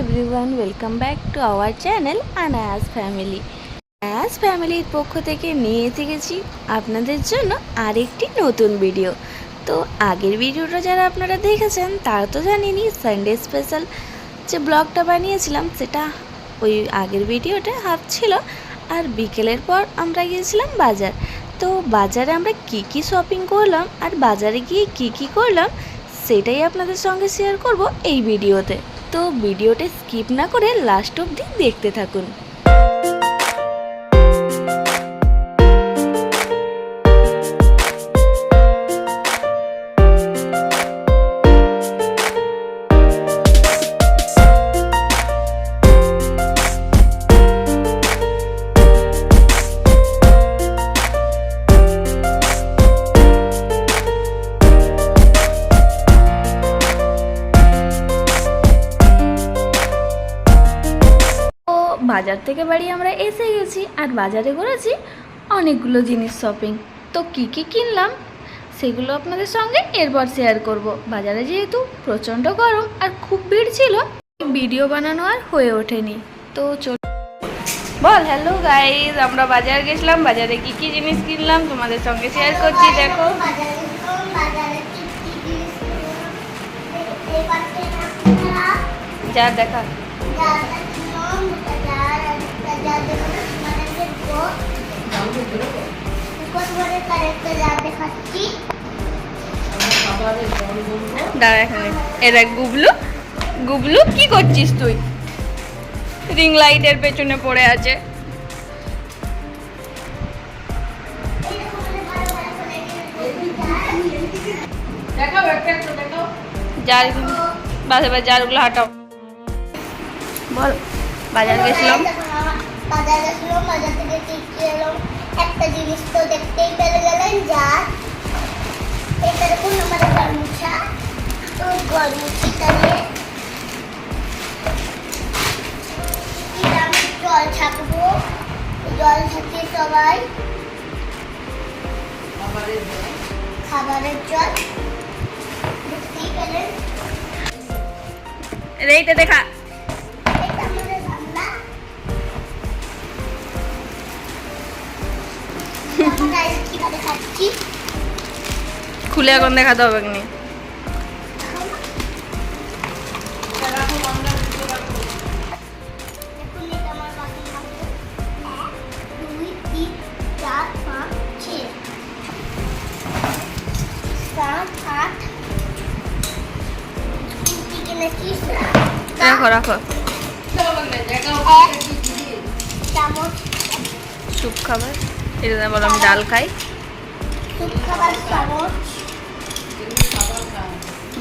Everyone, welcome back to our channel Anayas family. Anayas ফ্যামিলির পক্ষ থেকে নিয়ে এসে গেছি আপনাদের জন্য আরেকটি নতুন ভিডিও। তো আগের ভিডিওটা যারা আপনারা দেখেছেন তারা তো জানেনই, সানডে স্পেশাল যে ব্লগটা বানিয়েছিলাম সেটা ওই আগের ভিডিওটা হাফ ছিল। আর বিকেলের পর আমরা গিয়েছিলাম বাজার। তো বাজারে আমরা কি কি শপিং করলাম আর বাজারে গিয়ে কি কি করলাম সেটাই আপনাদের সঙ্গে শেয়ার করব এই ভিডিওতে। তো ভিডিওটা স্কিপ না করে লাস্ট অবধি দেখতে থাকুন। বাজার থেকে বাড়ি আমরা এসে গেছি আর বাজারে করেছি অনেকগুলো জিনিস শপিং। তো কি কি কিনলাম সেগুলো আপনাদের সঙ্গে এরপর শেয়ার করব। বাজারে যেহেতু প্রচণ্ড গরম আর খুব ভিড় ছিল, ভিডিও বানানো আর হয়ে ওঠেনি। তো বল হ্যালো গাইজ, আমরা বাজার গেছিলাম, বাজারে কি কি জিনিস কিনলাম তোমাদের সঙ্গে শেয়ার করছি। দেখো যা দেখা দাঁড়া এখানে। এরা গুবলু, গুবলু কি করছিস তুই? রিং লাইটের পেছনে পড়ে আছে। জারগুলো হাঁটাও। বল বাজার গেছিলাম, বাজার থেকে কি এলাম একটা জিনিস তো দেখতেই পেলে গেলেন, যা এটা দেখুন আমাদের গরমুছা। তো গরমুচিটা নিয়ে আমি জল ছাকবো, জল ছাকিয়ে সবাই খাবারের জল দেখতেই পেলেন। এইটা দেখা খুলে এখন দেখাতে হবে নি। রাখো রাখো। স্যুপ খাবার, এটা বললাম ডাল খাই।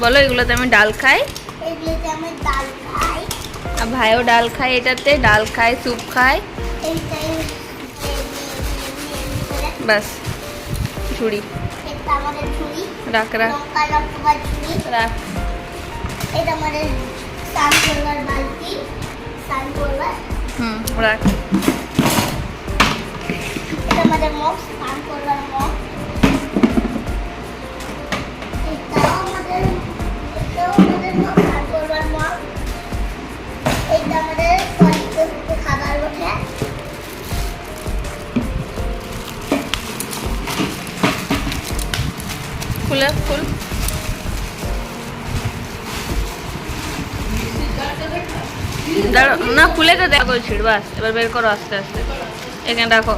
বলো এগুলোতে আমি ডাল খাই, আর ভাইও ডাল খায়, এটাতে ডাল খায়, স্যুপ খায়, বাস। ঝুড়ি রাখ রাখ রাখ। এটা আমাদের স্নান করবার বালতি, স্নান করবার রাখ। এটা আমাদের মগ, স্নান করবার মগ। এটাও আমাদের মগ, স্নান করবার মগ। এটা আমাদের খাবার বসে। খুলে ফুল না, খুলে তো দেখো ছিড়, বাস এবার বের করো আস্তে আস্তে। এখানে রাখো।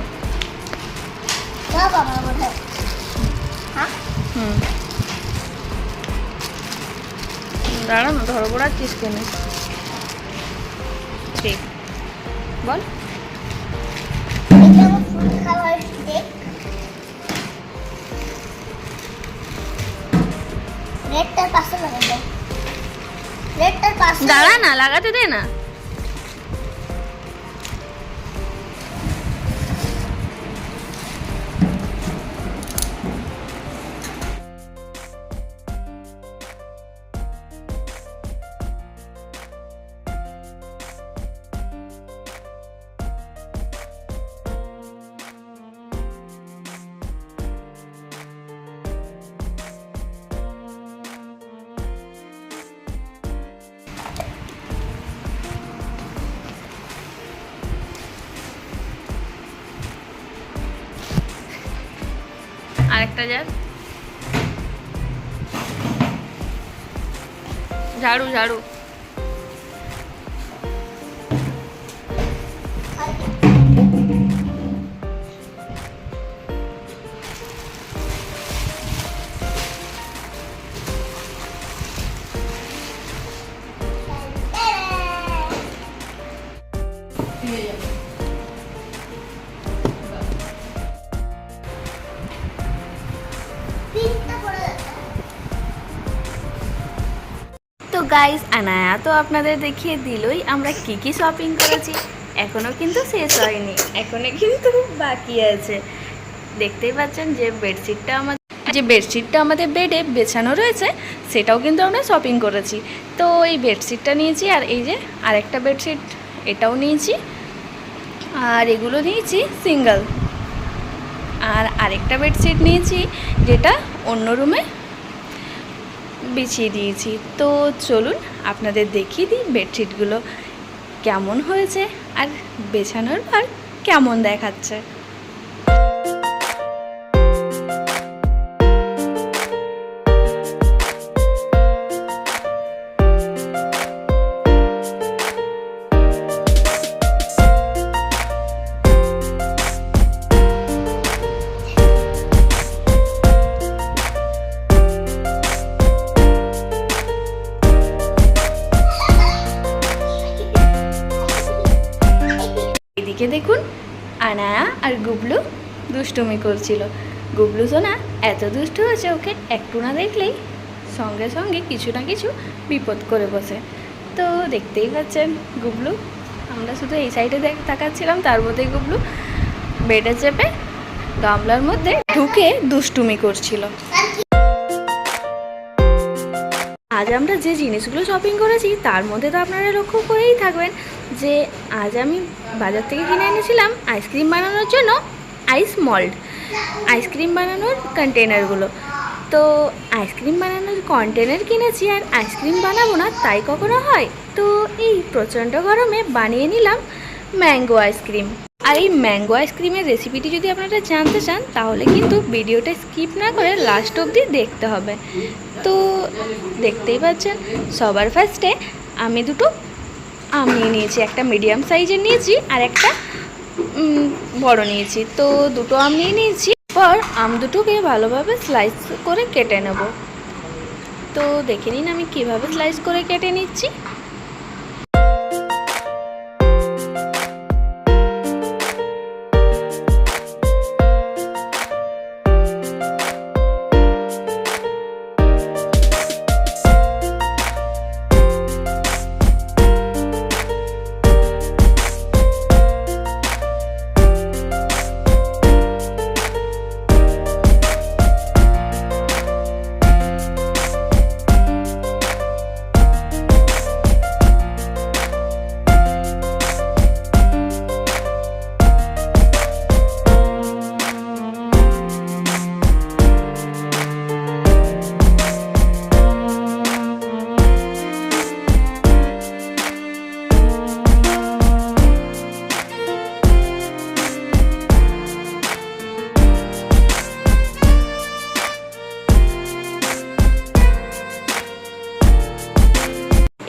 দাঁড়া না, ধরো পড়াচ্ছিস কেন? ঠিক বল। দাঁড়া না, লাগাতে দে না। একটা যাক। ঝাড়ু ঝাড়ু। তো গাইস, আনায়া তো আপনাদের দেখিয়ে দিলই আমরা কি কি শপিং করেছি। এখনও কিন্তু শেষ হয়নি, এখনো কিন্তু বাকি আছে। দেখতেই পাচ্ছেন যে বেডশিটটা আমাদের বেডে বেছানো রয়েছে, সেটাও কিন্তু আমরা শপিং করেছি। তো এই বেডশিটটা নিয়েছি, আর এই যে আরেকটা বেডশিট এটাও নিয়েছি, আর এগুলো নিয়েছি সিঙ্গেল। আর আরেকটা বেডশিট নিয়েছি যেটা অন্য রুমে বিছিয়ে দিয়েছি। তো চলুন আপনাদের দেখিয়ে দিই বেডশিটগুলো কেমন হয়েছে আর বেছানোর পর কেমন দেখাচ্ছে। এদিকে দেখুন, আনায়া আর গুবলু দুষ্টুমি করছিল। গুবলু সোনা এত দুষ্টু হয়েছে, ওকে একটু না দেখলেই সঙ্গে সঙ্গে কিছু না কিছু বিপদ করে বসে। তো দেখতেই পাচ্ছেন গুবলু, আমরা শুধু এই সাইডে তাকাচ্ছিলাম, তার মধ্যে গুবলু বেডে চেপে গামলার মধ্যে ঢুকে দুষ্টুমি করছিল। আজ আমরা যে জিনিসগুলো শপিং করেছি তার মধ্যে তো আপনারা লক্ষ্য করেই থাকবেন যে আজ আমি বাজার থেকে কিনে এনেছিলাম আইসক্রিম বানানোর জন্য আইস মল্ড, আইসক্রিম বানানোর কন্টেনারগুলো। তো আইসক্রিম বানানোর কন্টেনার কিনেছি আর আইসক্রিম বানাবো না তাই কখনো হয়? তো এই প্রচণ্ড গরমে বানিয়ে নিলাম ম্যাঙ্গো আইসক্রিম। আর এই ম্যাঙ্গো আইসক্রিমের রেসিপিটি যদি আপনারা জানতে চান তাহলে কিন্তু ভিডিওটা স্কিপ না করে লাস্ট অবধি দেখতে হবে। তো দেখতেই পাচ্ছেন সবার ফার্স্টে আমি দুটো আম নিয়ে নিয়েছি, একটা মিডিয়াম সাইজের নিয়েছি আর একটা বড় নিয়েছি। তো দুটো আম নিয়ে নিয়েছি, পর আম দুটোকে ভালোভাবে স্লাইস করে কেটে নেব। তো দেখে নিন আমি কিভাবে স্লাইস করে কেটে নিচ্ছি।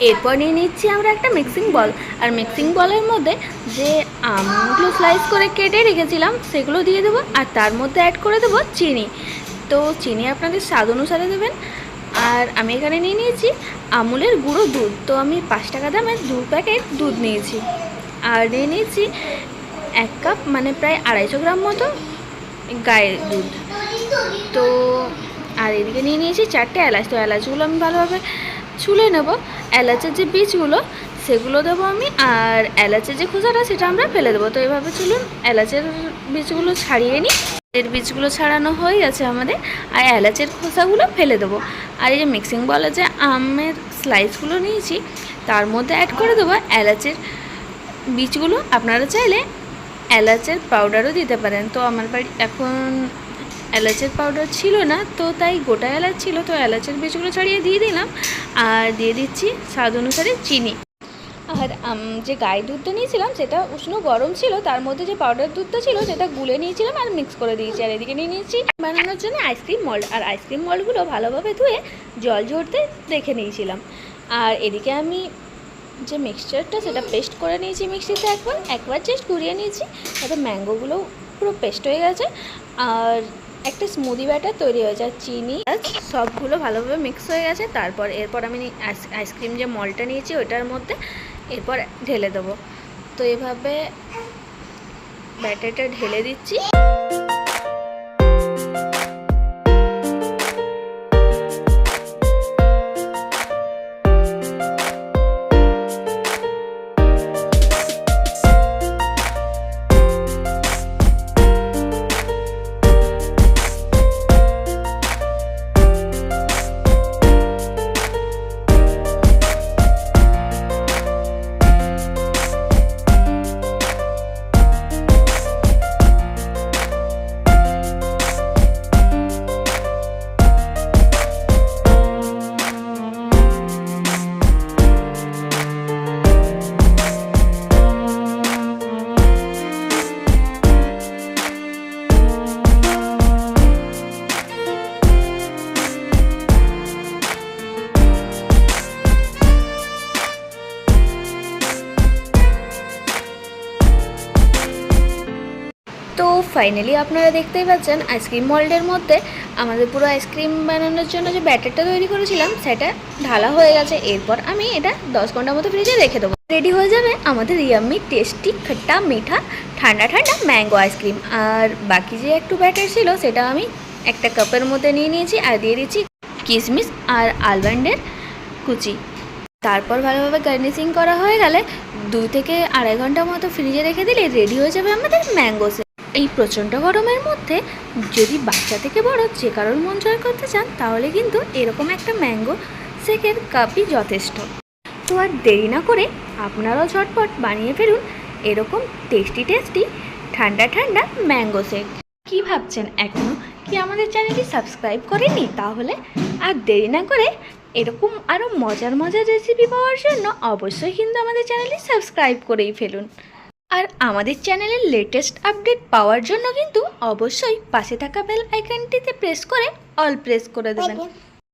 এরপর নিয়ে নিচ্ছি আমরা একটা মিক্সিং বল, আর মিক্সিং বলের মধ্যে যে আমগুলো স্লাইস করে কেটে রেখেছিলাম সেগুলো দিয়ে দেবো, আর তার মধ্যে অ্যাড করে দেবো চিনি। তো চিনি আপনাদের স্বাদ অনুসারে দেবেন। আর আমি এখানে নিয়ে নিয়েছি আমুলের গুঁড়ো দুধ, তো আমি 5 টাকা দামের 2 প্যাকেট দুধ নিয়েছি। আর নিয়ে নিয়েছি 1 কাপ মানে প্রায় 250 গ্রাম মতো গায়ের দুধ। তো আর এদিকে নিয়ে নিয়েছি 4টে এলাচ। তো এলাচগুলো আমি ভালোভাবে ছুলে নেব। এলাচের যে বীজগুলো সেগুলো দেবো আমি, আর এলাচের যে খোসাটা সেটা আমরা ফেলে দেবো। তো এভাবে চলুন এলাচের বীজগুলো ছাড়িয়ে নিই। এর বীজগুলো ছাড়ানো হয়ে গেছে আমাদের, আর এলাচের খোসাগুলো ফেলে দেবো। আর এই যে মিক্সিং বলে যে আমের স্লাইসগুলো নিয়েছি তার মধ্যে অ্যাড করে দেবো এলাচের বীজগুলো। আপনারা চাইলে এলাচের পাউডারও দিতে পারেন। তো আমার বাড়ি এখন এলাচের পাউডার ছিল না, তো তাই গোটা এলাচ ছিল, তো এলাচের বীজগুলো ছাড়িয়ে দিয়ে দিলাম। আর দিয়ে দিচ্ছি স্বাদ অনুসারে চিনি। আর যে গায়ে দুধটা নিয়েছিলাম সেটা উষ্ণ গরম ছিল, তার মধ্যে যে পাউডার দুধটা ছিল সেটা গুলে নিয়েছিলাম আর মিক্স করে দিয়েছি। আর এদিকে নিয়ে নিয়েছি বানানোর জন্য আইসক্রিম মল্ড, আর আইসক্রিম মল্ডগুলো ভালোভাবে ধুয়ে জল ঝরতে রেখে নিয়েছিলাম। আর এদিকে আমি যে মিক্সচারটা সেটা পেস্ট করে নিয়েছি মিক্সিতে, একবার জাস্ট ঘুরিয়ে নিয়েছি, তাতে ম্যাঙ্গোগুলো পুরো পেস্ট হয়ে গেছে আর একটা স্মুদি ব্যাটার তৈরি হয়েছে। আর চিনি সবগুলো ভালোভাবে মিক্স হয়ে গেছে। এরপর আমি আইসক্রিম যে মলটা নিয়েছি ওইটার মধ্যে এরপর ঢেলে দেবো। তো এভাবে ব্যাটারটা ঢেলে দিচ্ছি। তো ফাইনালি আপনারা দেখতেই পাচ্ছেন আইসক্রিম মল্ডের মধ্যে আমাদের পুরো আইসক্রিম বানানোর জন্য যে ব্যাটারটা তৈরি করেছিলাম সেটা ঢালা হয়ে গেছে। এরপর আমি এটা 10 ঘন্টার মতো ফ্রিজে রেখে দেবো। রেডি হয়ে যাবে আমাদের ইয়াম্মি টেস্টি খট্টা মিঠা ঠান্ডা ঠান্ডা ম্যাঙ্গো আইসক্রিম। আর বাকি যে একটু ব্যাটার ছিল সেটা আমি একটা কাপের মধ্যে নিয়ে নিয়েছি আর দিয়ে দিচ্ছি কিশমিশ আর আলমন্ডের কুচি। তারপর ভালোভাবে গার্নিশিং করা হয়ে গেলে 2 থেকে আড়াই ঘন্টার মতো ফ্রিজে রেখে দিলে রেডি হয়ে যাবে আমাদের ম্যাঙ্গো শেক। এই প্রচণ্ড গরমের মধ্যে যদি বাচ্চা থেকে বড় যে কারোর মন জয় করতে চান তাহলে কিন্তু এরকম একটা ম্যাঙ্গো শেকের কাপই যথেষ্ট। তো আর দেরি না করে আপনারাও ঝটপট বানিয়ে ফেলুন এরকম টেস্টি টেস্টি ঠান্ডা ঠান্ডা ম্যাঙ্গো শেক। কি ভাবছেন এখনও কি আমাদের চ্যানেলটি সাবস্ক্রাইব করেননি? তাহলে আর দেরি না করে এরকম আরও মজার মজার রেসিপি পাওয়ার জন্য অবশ্যই কিন্তু আমাদের চ্যানেলটি সাবস্ক্রাইব করেই ফেলুন। আর আমাদের চ্যানেলের লেটেস্ট আপডেট পাওয়ার জন্য কিন্তু অবশ্যই পাশে থাকা বেল আইকনটিতে প্রেস করে অল প্রেস করে দেবেন।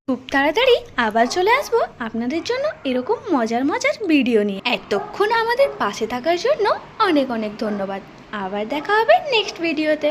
খুব তাড়াতাড়ি আবার চলে আসবো আপনাদের জন্য এরকম মজার মজার ভিডিও নিয়ে। এতক্ষণ আমাদের পাশে থাকার জন্য অনেক অনেক ধন্যবাদ। আবার দেখা হবে নেক্সট ভিডিওতে।